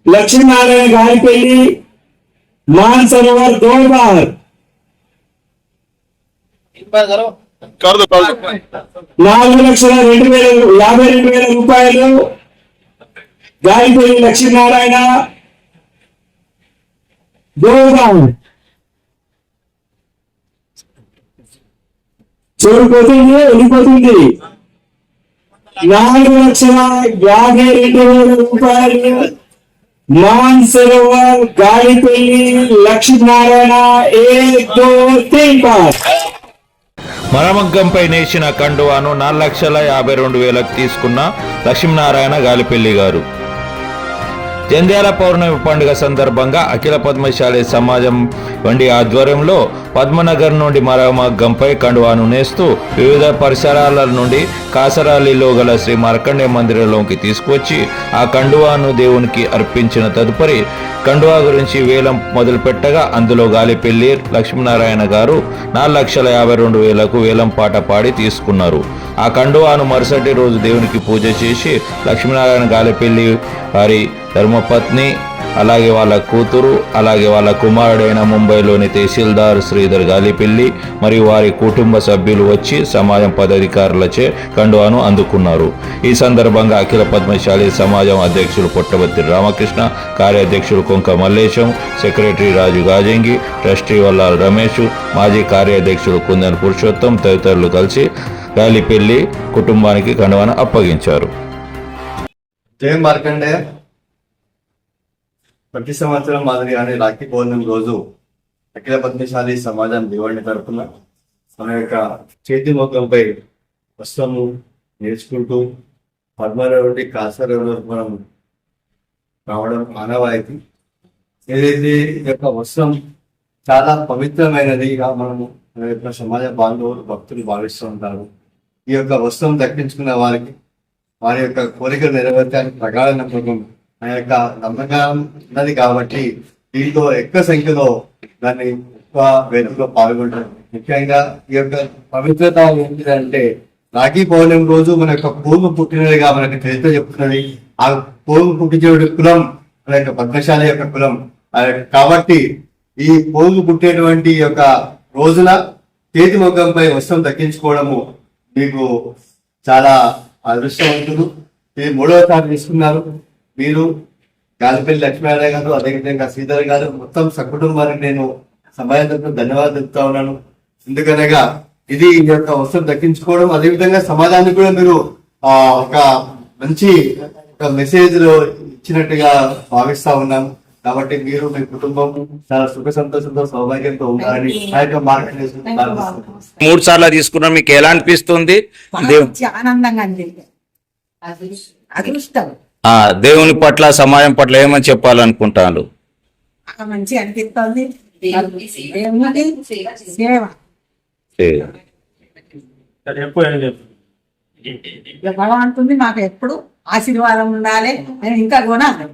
लक्ष्मीनारायण गायपेली मानसरोवर 2 बार 4,52,000 రూపాయలు గాయపల్లి లక్ష్మీనారాయణ 2 बार చూడిపోతుంది వెళ్ళిపోతుంది 4,52,000 రూపాయలు मानसरोवर गायपल्ली लक्ष्मीनारायण 1, 2, 3 बार మరమగ్గంపై నేసిన కండువాను 4,52,000కు తీసుకున్న లక్ష్మీనారాయణ గాలిపల్లి గారు. జంధ్యాల పౌర్ణమి పండుగ సందర్భంగా అఖిల పద్మశాలి సమాజం వండి ఆధ్వర్యంలో పద్మనగర్ నుండి మరమగ్గంపై కండువాను నేస్తూ వివిధ పరిసరాల నుండి కాసరాలిలో గల శ్రీ మార్కండేయ మందిరంలోకి తీసుకువచ్చి ఆ కండువాను దేవునికి అర్పించిన తదుపరి కండువా గురించి వేలం మొదలుపెట్టగా అందులో గాలిపల్లి లక్ష్మీనారాయణ గారు 4,52,000కు వేలం పాట పాడి తీసుకున్నారు. ఆ కండువాను మరుసటి రోజు దేవునికి పూజ చేసి లక్ష్మీనారాయణ గాలిపల్లి వారి ధర్మపత్ని అలాగే వాళ్ళ కూతురు అలాగే వాళ్ళ కుమారుడైన ముంబైలోని తహసీల్దార్ శ్రీధర్ గాలిపల్లి మరియు వారి కుటుంబ సభ్యులు వచ్చి సమాజం పదాధికారులచే కండువాను అందుకున్నారు. ఈ సందర్భంగా అఖిల పద్మశాలి సమాజం అధ్యక్షులు పొట్టబత్తి రామకృష్ణ, కార్యాధ్యక్షులు కొంక మల్లేశం, సెక్రటరీ రాజు గాజంగి, ట్రస్టీ వల్లాల రమేష్, మాజీ కార్యాధ్యక్షులు కుందన్ పురుషోత్తం తదితరులు కలిసి గాలిపల్లి కుటుంబానికి కండువాను అప్పగించారు. జై మార్కండేయ. ప్రతి సంవత్సరం మాదిరిగానే రాఖీ పౌర్ణమి రోజు అఖిల పద్మశాలి సమాజం దివాణి తరఫున మన యొక్క చేతి మొత్తంపై వస్త్రము నేర్చుకుంటూ పద్మనాభ నుండి కాసరలో మనం రావడం ఆనవాయితీ. ఏదైతే ఈ యొక్క వస్త్రం చాలా పవిత్రమైనదిగా మనము మన యొక్క సమాజ బాంధవులు భక్తులు భావిస్తూ ఉంటారు. ఈ యొక్క వస్త్రం దక్కించుకున్న వారికి వారి యొక్క కోరికలు నెరవేర్చడానికి ప్రగాఢ నమ్మకం ఆ యొక్క నమ్మకం ఉన్నది కాబట్టి దీంతో ఎక్కువ సంఖ్యలో దాన్ని ఎక్కువ వేడుకలో పాల్గొంటారు. ముఖ్యంగా ఈ యొక్క పవిత్రత ఏంటిదంటే రాఖీ పౌర్ణమి రోజు మన యొక్క పూర్వ పుట్టినదిగా మనకి చరిత్ర చెప్తున్నది. ఆ పూర్వ పుట్టిన కులం మన యొక్క పద్మశాలి యొక్క కులం కాబట్టి ఈ పూర్వ పుట్టేటువంటి యొక్క రోజున చేతి మొగ్గంపై వస్త్రం దక్కించుకోవడము మీకు చాలా అదృష్టవంతులు. ఇది 3వ సారి తీసుకున్నారు మీరు. గాలిపల్లి లక్ష్మీనారాయణ గారు, అదేవిధంగా శ్రీధర్ గారు, మొత్తం సకుటుంబానికి నేను సమాజంతో ధన్యవాదాలు చెప్తా ఉన్నాను. ఎందుకనగా ఇది ఈ యొక్క వస్త్రం దక్కించుకోవడం, అదేవిధంగా సమాజానికి కూడా మీరు ఒక మంచి మెసేజ్ ఇచ్చినట్టుగా భావిస్తా ఉన్నాను. కాబట్టి మీరు మీ కుటుంబం చాలా సుఖ సంతోషంతో సౌభాగ్యంతో ఉండాలని ఆ యొక్క మార్గం 3 సార్లు తీసుకున్నాం. మీకు ఎలా అనిపిస్తుంది? ఆనందంగా అదృష్టం. దేవుని పట్ల సమాజం పట్ల ఏమని చెప్పాలనుకుంటాను? మంచి అనిపిస్తుంది. భగవంతుంది మాకు ఎప్పుడు ఆశీర్వాదం ఉండాలి. నేను ఇంకా కొనాలి.